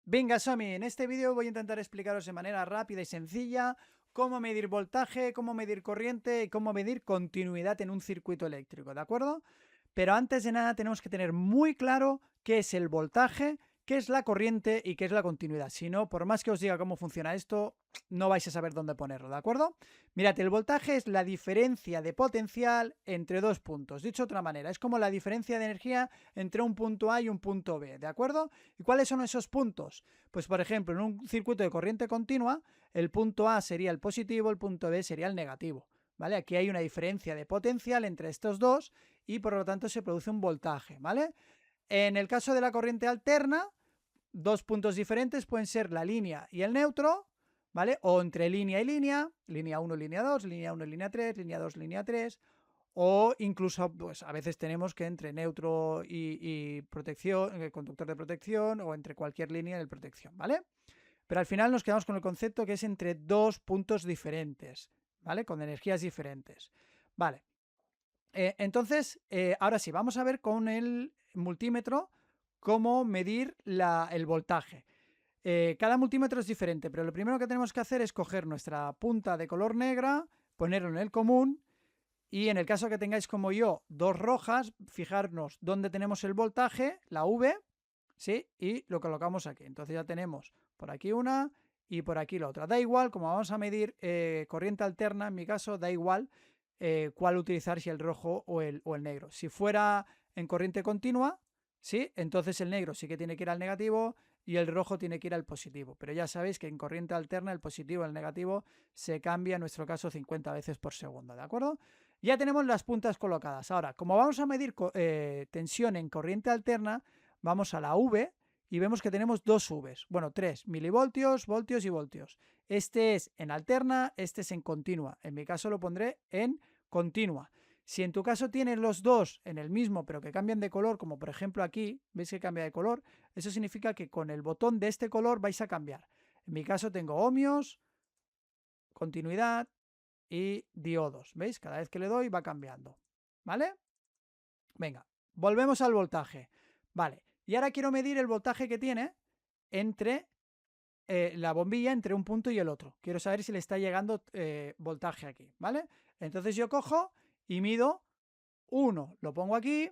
Venga, Somi, en este vídeo voy a intentar explicaros de manera rápida y sencilla cómo medir voltaje, cómo medir corriente y cómo medir continuidad en un circuito eléctrico, ¿de acuerdo? Pero antes de nada tenemos que tener muy claro qué es el voltaje, qué es la corriente y qué es la continuidad. Si no, por más que os diga cómo funciona esto, no vais a saber dónde ponerlo, ¿de acuerdo? Mirad, el voltaje es la diferencia de potencial entre dos puntos. Dicho de otra manera, es como la diferencia de energía entre un punto A y un punto B, ¿de acuerdo? ¿Y cuáles son esos puntos? Pues, por ejemplo, en un circuito de corriente continua, el punto A sería el positivo, el punto B sería el negativo, ¿vale? Aquí hay una diferencia de potencial entre estos dos y por lo tanto se produce un voltaje, ¿vale? En el caso de la corriente alterna, dos puntos diferentes pueden ser la línea y el neutro, ¿vale? O entre línea y línea 1, línea 2, línea 1, línea 3, línea 2, línea 3, o incluso, pues a veces tenemos que entre neutro y protección, conductor de protección, o entre cualquier línea de protección, ¿vale? Pero al final nos quedamos con el concepto que es entre dos puntos diferentes, ¿vale? Con energías diferentes. Vale. Entonces, ahora sí, vamos a ver con el multímetro cómo medir el voltaje. Cada multímetro es diferente, pero lo primero que tenemos que hacer es coger nuestra punta de color negra, ponerlo en el común y en el caso que tengáis como yo dos rojas, fijarnos dónde tenemos el voltaje, la V, ¿sí? Y lo colocamos aquí. Entonces ya tenemos por aquí una y por aquí la otra. Da igual, como vamos a medir corriente alterna, en mi caso da igual cuál utilizar, si el rojo o el negro. Si fuera en corriente continua, ¿sí? Entonces el negro sí que tiene que ir al negativo y el rojo tiene que ir al positivo. Pero ya sabéis que en corriente alterna el positivo y el negativo se cambia en nuestro caso 50 veces por segundo, ¿de acuerdo? Ya tenemos las puntas colocadas. Ahora, como vamos a medir tensión en corriente alterna, vamos a la V y vemos que tenemos dos Vs, bueno, 3 milivoltios, voltios y voltios. Este es en alterna, este es en continua. En mi caso lo pondré en continua. Si en tu caso tienes los dos en el mismo, pero que cambian de color, como por ejemplo aquí, ¿veis que cambia de color? Eso significa que con el botón de este color vais a cambiar. En mi caso tengo ohmios, continuidad y diodos. ¿Veis? Cada vez que le doy va cambiando. ¿Vale? Venga, volvemos al voltaje. Vale, y ahora quiero medir el voltaje que tiene entre la bombilla, entre un punto y el otro. Quiero saber si le está llegando voltaje aquí, ¿vale? Entonces yo cojo y mido uno, lo pongo aquí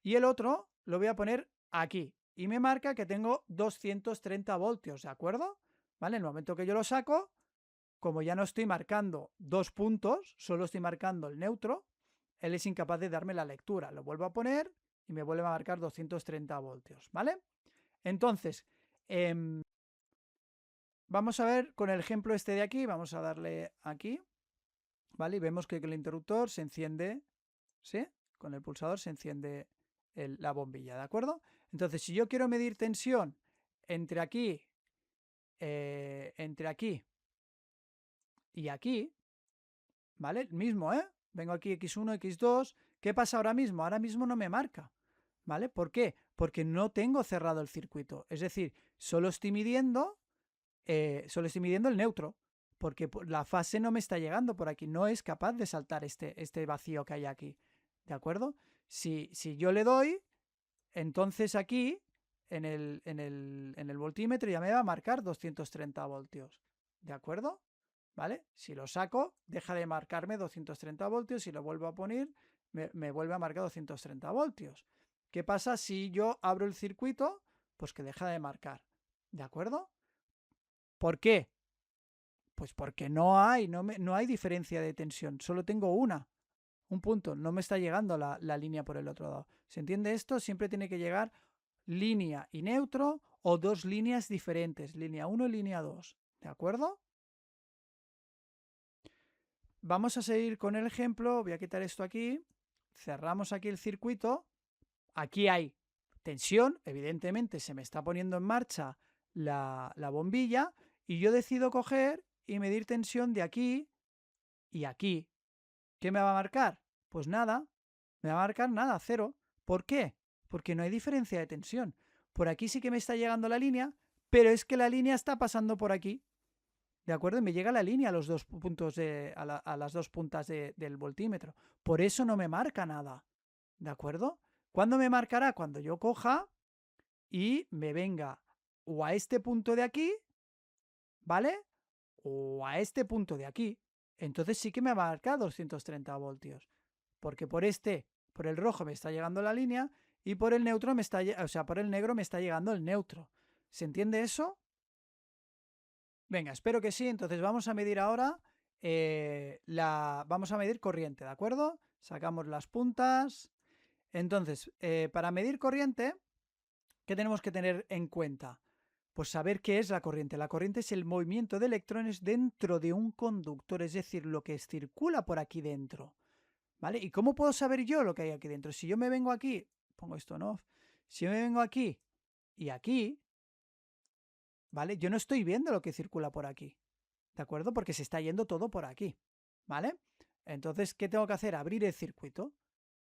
y el otro lo voy a poner aquí. Y me marca que tengo 230 voltios, ¿de acuerdo? ¿Vale? En el momento que yo lo saco, como ya no estoy marcando dos puntos, solo estoy marcando el neutro, él es incapaz de darme la lectura. Lo vuelvo a poner y me vuelve a marcar 230 voltios, ¿vale? Entonces, vamos a ver con el ejemplo este de aquí, vamos a darle aquí, ¿vale? Y vemos que el interruptor se enciende, ¿sí? Con el pulsador se enciende la bombilla, ¿de acuerdo? Entonces, si yo quiero medir tensión entre aquí y aquí, ¿vale? Mismo, ¿eh? Vengo aquí X1, X2. ¿Qué pasa ahora mismo? Ahora mismo no me marca, ¿vale? ¿Por qué? Porque no tengo cerrado el circuito. Es decir, solo estoy midiendo el neutro, porque la fase no me está llegando por aquí. No es capaz de saltar este vacío que hay aquí, ¿de acuerdo? Si yo le doy, entonces aquí, en el voltímetro ya me va a marcar 230 voltios, ¿de acuerdo? ¿Vale? Si lo saco, deja de marcarme 230 voltios. Si lo vuelvo a poner, me vuelve a marcar 230 voltios. ¿Qué pasa si yo abro el circuito? Pues que deja de marcar. ¿De acuerdo? ¿Por qué? Pues porque no hay diferencia de tensión. Solo tengo un punto. No me está llegando la línea por el otro lado. ¿Se entiende esto? Siempre tiene que llegar línea y neutro o dos líneas diferentes. Línea 1 y línea 2. ¿De acuerdo? Vamos a seguir con el ejemplo. Voy a quitar esto aquí. Cerramos aquí el circuito. Aquí hay tensión. Evidentemente se me está poniendo en marcha la bombilla. Y yo decido coger y medir tensión de aquí y aquí. ¿Qué me va a marcar? Pues nada. Me va a marcar nada, cero. ¿Por qué? Porque no hay diferencia de tensión. Por aquí sí que me está llegando la línea, pero es que la línea está pasando por aquí. ¿De acuerdo? Y me llega la línea a los dos puntos a las dos puntas del voltímetro. Por eso no me marca nada. ¿De acuerdo? ¿Cuándo me marcará? Cuando yo coja y me venga o a este punto de aquí, ¿vale? O a este punto de aquí. Entonces sí que me va a marcar 230 voltios. Porque por el rojo me está llegando la línea y por el neutro me está, o sea, por el negro me está llegando el neutro. ¿Se entiende eso? Venga, espero que sí. Entonces vamos a medir ahora vamos a medir corriente, ¿de acuerdo? Sacamos las puntas. Entonces, para medir corriente, ¿qué tenemos que tener en cuenta? Pues saber qué es la corriente. La corriente es el movimiento de electrones dentro de un conductor, es decir, lo que circula por aquí dentro. ¿Vale? ¿Y cómo puedo saber yo lo que hay aquí dentro? Si yo me vengo aquí, pongo esto en off, si yo me vengo aquí y aquí, ¿vale? Yo no estoy viendo lo que circula por aquí, ¿de acuerdo? Porque se está yendo todo por aquí, ¿vale? Entonces, ¿qué tengo que hacer? Abrir el circuito,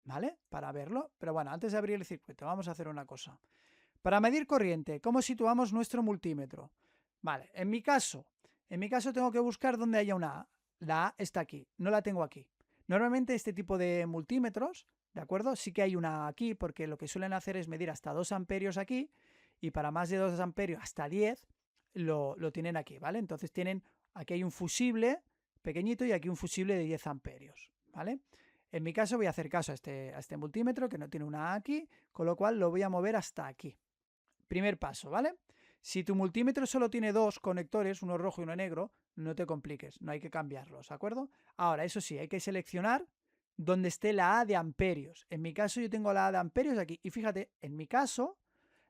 ¿vale? Para verlo. Pero bueno, antes de abrir el circuito, vamos a hacer una cosa. Para medir corriente, ¿cómo situamos nuestro multímetro? Vale, en mi caso tengo que buscar donde haya una A. La A está aquí, no la tengo aquí. Normalmente este tipo de multímetros, ¿de acuerdo? Sí que hay una A aquí, porque lo que suelen hacer es medir hasta 2 amperios aquí, y para más de 2 amperios hasta 10 lo tienen aquí, ¿vale? Entonces aquí hay un fusible pequeñito y aquí un fusible de 10 amperios, ¿vale? En mi caso voy a hacer caso a este multímetro que no tiene una A aquí, con lo cual lo voy a mover hasta aquí. Primer paso, ¿vale? Si tu multímetro solo tiene 2 conectores, uno rojo y uno negro, no te compliques, no hay que cambiarlos, ¿de acuerdo? Ahora, eso sí, hay que seleccionar donde esté la A de amperios. En mi caso yo tengo la A de amperios aquí. Y fíjate, en mi caso,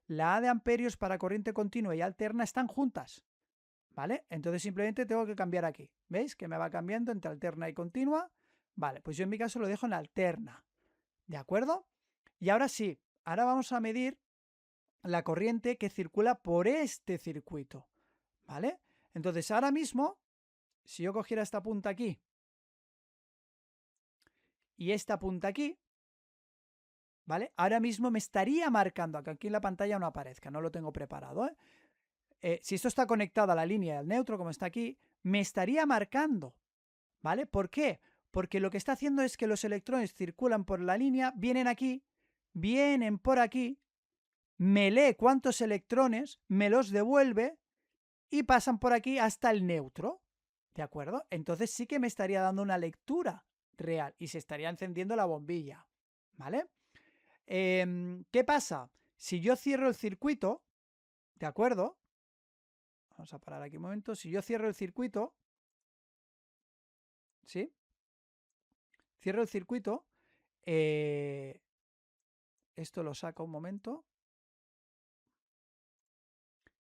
la A de amperios para corriente continua y alterna están juntas, ¿vale? Entonces simplemente tengo que cambiar aquí. ¿Veis? Que me va cambiando entre alterna y continua. Vale, pues yo en mi caso lo dejo en alterna, ¿de acuerdo? Y ahora sí, ahora vamos a medir la corriente que circula por este circuito, ¿vale? Entonces ahora mismo, si yo cogiera esta punta aquí y esta punta aquí, ¿vale? Ahora mismo me estaría marcando, aunque aquí en la pantalla no aparezca, no lo tengo preparado, si esto está conectado a la línea del neutro, como está aquí, me estaría marcando, ¿vale? ¿Por qué? Porque lo que está haciendo es que los electrones circulan por la línea, vienen aquí, vienen por aquí, me lee cuántos electrones, me los devuelve y pasan por aquí hasta el neutro, ¿de acuerdo? Entonces sí que me estaría dando una lectura real y se estaría encendiendo la bombilla, ¿vale? ¿Qué pasa? Si yo cierro el circuito, ¿de acuerdo? Vamos a parar aquí un momento. Si yo cierro el circuito, ¿sí? Cierro el circuito, esto lo saco un momento.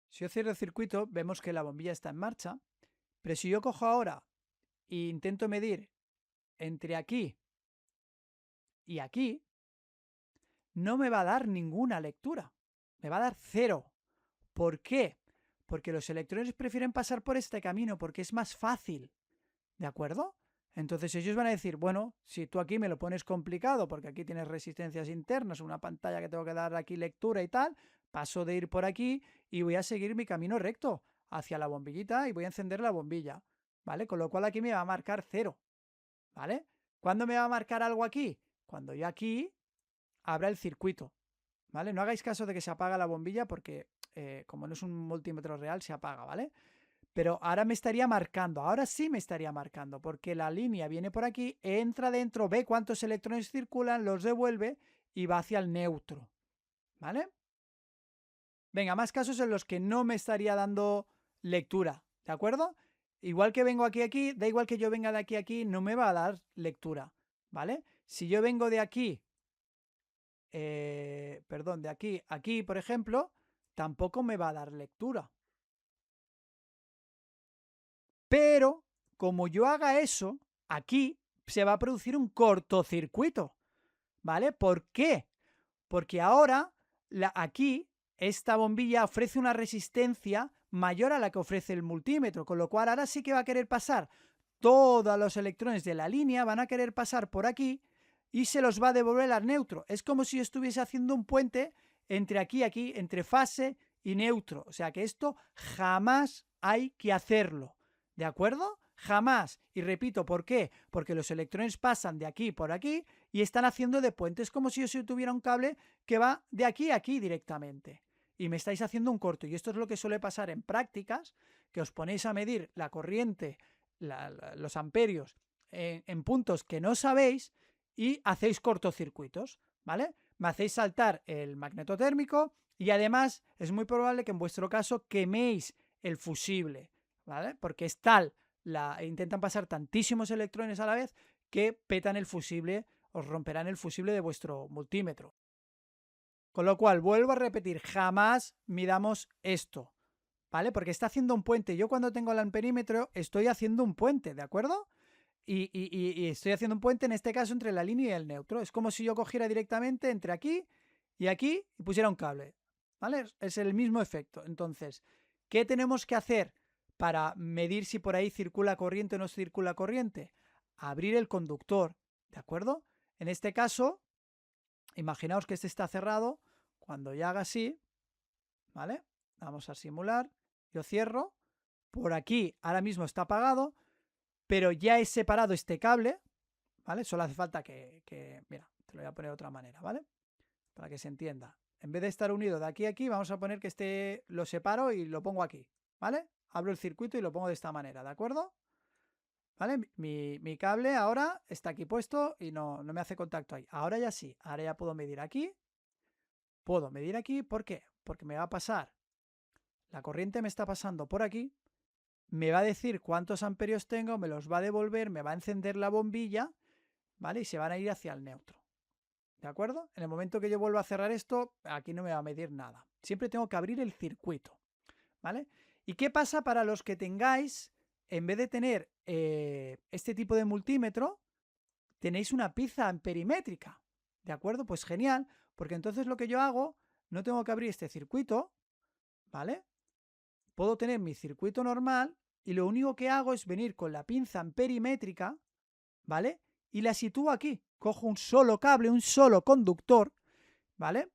Si yo cierro el circuito, vemos que la bombilla está en marcha, pero si yo cojo ahora e intento medir entre aquí y aquí, no me va a dar ninguna lectura. Me va a dar 0. ¿Por qué? Porque los electrones prefieren pasar por este camino porque es más fácil. ¿De acuerdo? Entonces ellos van a decir, bueno, si tú aquí me lo pones complicado porque aquí tienes resistencias internas, una pantalla que tengo que dar aquí lectura y tal, paso de ir por aquí y voy a seguir mi camino recto hacia la bombillita y voy a encender la bombilla, ¿vale? Con lo cual aquí me va a marcar 0, ¿vale? ¿Cuándo me va a marcar algo aquí? Cuando yo aquí abra el circuito, ¿vale? No hagáis caso de que se apaga la bombilla porque como no es un multímetro real se apaga, ¿vale? Pero ahora me estaría marcando, ahora sí me estaría marcando, porque la línea viene por aquí, entra dentro, ve cuántos electrones circulan, los devuelve y va hacia el neutro, ¿vale? Venga, más casos en los que no me estaría dando lectura, ¿de acuerdo? Igual que vengo aquí, da igual que yo venga de aquí a aquí, no me va a dar lectura, ¿vale? Si yo vengo de aquí, perdón, de aquí a aquí, por ejemplo, tampoco me va a dar lectura. Pero como yo haga eso, aquí se va a producir un cortocircuito, ¿vale? ¿Por qué? Porque ahora aquí esta bombilla ofrece una resistencia mayor a la que ofrece el multímetro, con lo cual ahora sí que va a querer pasar todos los electrones de la línea, van a querer pasar por aquí y se los va a devolver al neutro. Es como si yo estuviese haciendo un puente entre aquí y aquí, entre fase y neutro. O sea que esto jamás hay que hacerlo. ¿De acuerdo? Jamás. Y repito, ¿por qué? Porque los electrones pasan de aquí por aquí y están haciendo de puentes como si yo tuviera un cable que va de aquí a aquí directamente. y me estáis haciendo un corto. Y esto es lo que suele pasar en prácticas, que os ponéis a medir la corriente, los amperios en puntos que no sabéis y hacéis cortocircuitos, ¿vale? Me hacéis saltar el magnetotérmico y además es muy probable que en vuestro caso queméis el fusible, ¿vale? Porque es tal, intentan pasar tantísimos electrones a la vez que petan el fusible, os romperán el fusible de vuestro multímetro. Con lo cual, vuelvo a repetir, jamás midamos esto, ¿vale? Porque está haciendo un puente. Yo cuando tengo el amperímetro estoy haciendo un puente, ¿de acuerdo? Y estoy haciendo un puente en este caso entre la línea y el neutro. Es como si yo cogiera directamente entre aquí y pusiera un cable, ¿vale? Es el mismo efecto. Entonces, ¿qué tenemos que hacer para medir si por ahí circula corriente o no circula corriente? Abrir el conductor, ¿de acuerdo? En este caso, imaginaos que este está cerrado. Cuando ya haga así, ¿vale? Vamos a simular. Yo cierro. Por aquí ahora mismo está apagado, pero ya he separado este cable, ¿vale? Solo hace falta mira, te lo voy a poner de otra manera, ¿vale? Para que se entienda. En vez de estar unido de aquí a aquí, vamos a poner que lo separo y lo pongo aquí, ¿vale? Abro el circuito y lo pongo de esta manera, ¿de acuerdo? ¿Vale? Mi cable ahora está aquí puesto y no me hace contacto ahí. Ahora ya sí, ahora ya puedo medir aquí. Puedo medir aquí, ¿por qué? Porque me va a pasar, la corriente me está pasando por aquí, me va a decir cuántos amperios tengo, me los va a devolver, me va a encender la bombilla, ¿vale? Y se van a ir hacia el neutro. ¿De acuerdo? En el momento que yo vuelva a cerrar esto, aquí no me va a medir nada. Siempre tengo que abrir el circuito, ¿vale? ¿Y qué pasa para los que tengáis, en vez de tener este tipo de multímetro, tenéis una pinza amperimétrica? ¿De acuerdo? Pues genial, porque entonces lo que yo hago, no tengo que abrir este circuito, ¿vale? Puedo tener mi circuito normal y lo único que hago es venir con la pinza amperimétrica, ¿vale? Y la sitúo aquí. Cojo un solo cable, un solo conductor, ¿vale?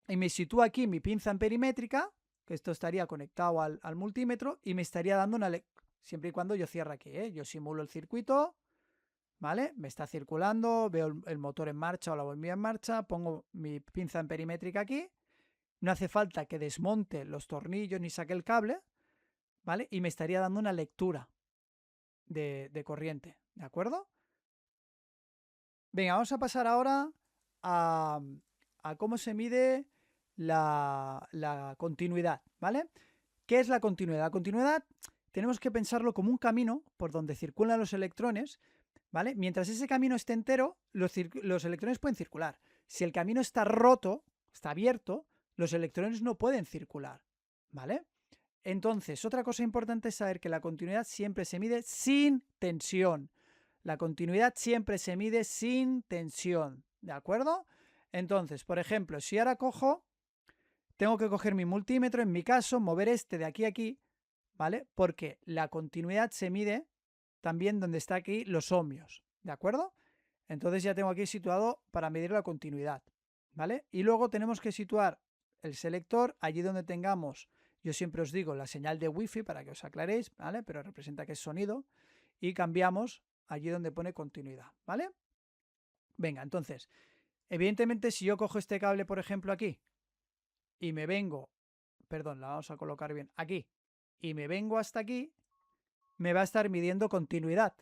Y me sitúo aquí mi pinza amperimétrica, que esto estaría conectado al multímetro, y me estaría dando una siempre y cuando yo cierre aquí, ¿eh? Yo simulo el circuito, ¿vale? Me está circulando, veo el motor en marcha o la bombilla en marcha, pongo mi pinza amperimétrica aquí, no hace falta que desmonte los tornillos ni saque el cable, ¿vale? Y me estaría dando una lectura de corriente, ¿de acuerdo? Venga, vamos a pasar ahora a, cómo se mide la continuidad, ¿vale? ¿Qué es la continuidad? La continuidad tenemos que pensarlo como un camino por donde circulan los electrones, ¿vale? Mientras ese camino esté entero, los electrones pueden circular. Si el camino está roto, está abierto, los electrones no pueden circular, ¿vale? Entonces, otra cosa importante es saber que la continuidad siempre se mide sin tensión. La continuidad siempre se mide sin tensión, ¿de acuerdo? Entonces, por ejemplo, si ahora tengo que coger mi multímetro, en mi caso, mover este de aquí a aquí, ¿vale? Porque la continuidad se mide también donde está aquí los ohmios, ¿de acuerdo? Entonces ya tengo aquí situado para medir la continuidad, ¿vale? Y luego tenemos que situar el selector allí donde tengamos, yo siempre os digo, la señal de wifi para que os aclaréis, ¿vale? Pero representa que es sonido, y cambiamos allí donde pone continuidad, ¿vale? Venga, entonces, evidentemente si yo cojo este cable, por ejemplo, aquí, y me vengo, perdón, la vamos a colocar bien, aquí, y me vengo hasta aquí, me va a estar midiendo continuidad,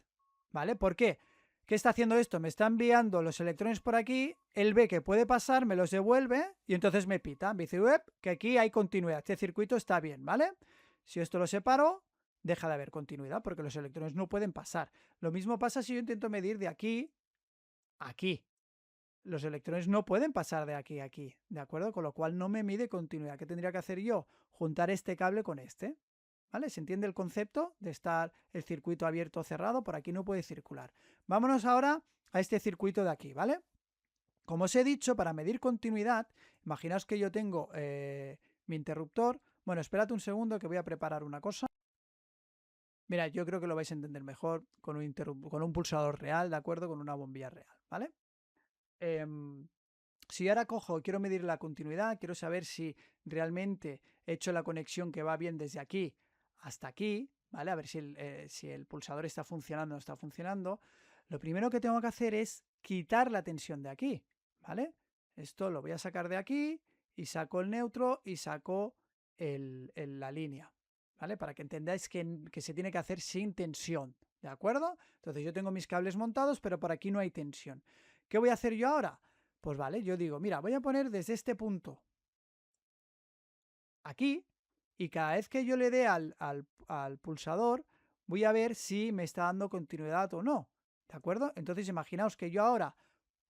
¿vale? ¿Por qué? ¿Qué está haciendo esto? Me está enviando los electrones por aquí, él ve que puede pasar, me los devuelve y entonces me pita, me dice, que aquí hay continuidad, este circuito está bien, ¿vale? Si esto lo separo, deja de haber continuidad porque los electrones no pueden pasar. Lo mismo pasa si yo intento medir de aquí a aquí. Los electrones no pueden pasar de aquí a aquí, ¿de acuerdo? Con lo cual no me mide continuidad. ¿Qué tendría que hacer yo? Juntar este cable con este, ¿vale? ¿Se entiende el concepto de estar el circuito abierto o cerrado? Por aquí no puede circular. Vámonos ahora a este circuito de aquí, ¿vale? Como os he dicho, para medir continuidad, imaginaos que yo tengo mi interruptor. Bueno, espérate un segundo que voy a preparar una cosa. Mira, yo creo que lo vais a entender mejor con un pulsador real, ¿de acuerdo? Con una bombilla real, ¿vale? Si ahora cojo, quiero medir la continuidad, quiero saber si realmente he hecho la conexión que va bien desde aquí hasta aquí, ¿vale? A ver si el pulsador está funcionando o no está funcionando. Lo primero que tengo que hacer es quitar la tensión de aquí, ¿vale? Esto lo voy a sacar de aquí y saco el neutro y saco la línea, ¿vale? Para que entendáis que se tiene que hacer sin tensión, ¿de acuerdo? Entonces yo tengo mis cables montados, pero por aquí no hay tensión. ¿Qué voy a hacer yo ahora? Pues vale, yo digo, mira, voy a poner desde este punto aquí y cada vez que yo le dé al pulsador voy a ver si me está dando continuidad o no, ¿de acuerdo? Entonces imaginaos que yo ahora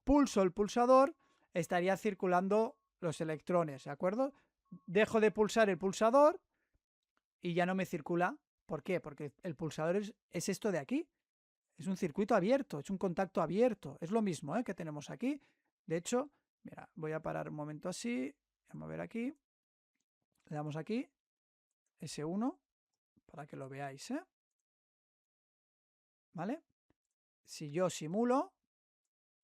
pulso el pulsador, estaría circulando los electrones, ¿de acuerdo? Dejo de pulsar el pulsador y ya no me circula. ¿Por qué? Porque el pulsador es esto de aquí. Es un circuito abierto, es un contacto abierto. Es lo mismo que tenemos aquí. De hecho, mira, voy a parar un momento así. Vamos a ver aquí. Le damos aquí, S1, para que lo veáis, ¿vale? Si yo simulo,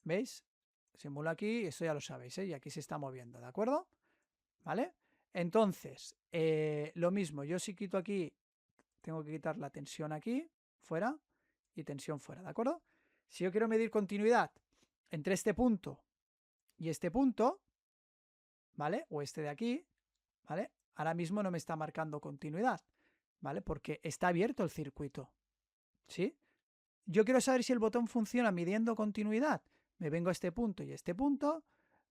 ¿veis? Simulo aquí, esto ya lo sabéis, y aquí se está moviendo, ¿de acuerdo? ¿Vale? Entonces, lo mismo, yo si quito aquí, tengo que quitar la tensión aquí, fuera, y tensión fuera, ¿de acuerdo? Si yo quiero medir continuidad entre este punto y este punto, ¿vale? O este de aquí, ¿vale? Ahora mismo no me está marcando continuidad, ¿vale? Porque está abierto el circuito, ¿sí? Yo quiero saber si el botón funciona midiendo continuidad. Me vengo a este punto y a este punto,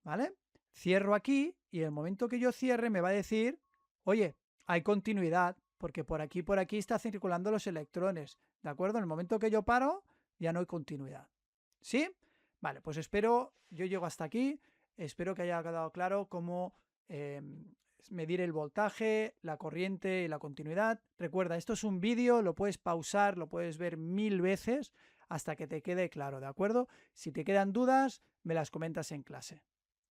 ¿vale? Cierro aquí y en el momento que yo cierre me va a decir, oye, hay continuidad, porque por aquí está circulando los electrones, ¿de acuerdo? En el momento que yo paro, ya no hay continuidad. ¿Sí? Vale, pues yo llego hasta aquí, espero que haya quedado claro cómo medir el voltaje, la corriente y la continuidad. Recuerda, esto es un vídeo, lo puedes pausar, lo puedes ver 1000 veces hasta que te quede claro, ¿de acuerdo? Si te quedan dudas, me las comentas en clase.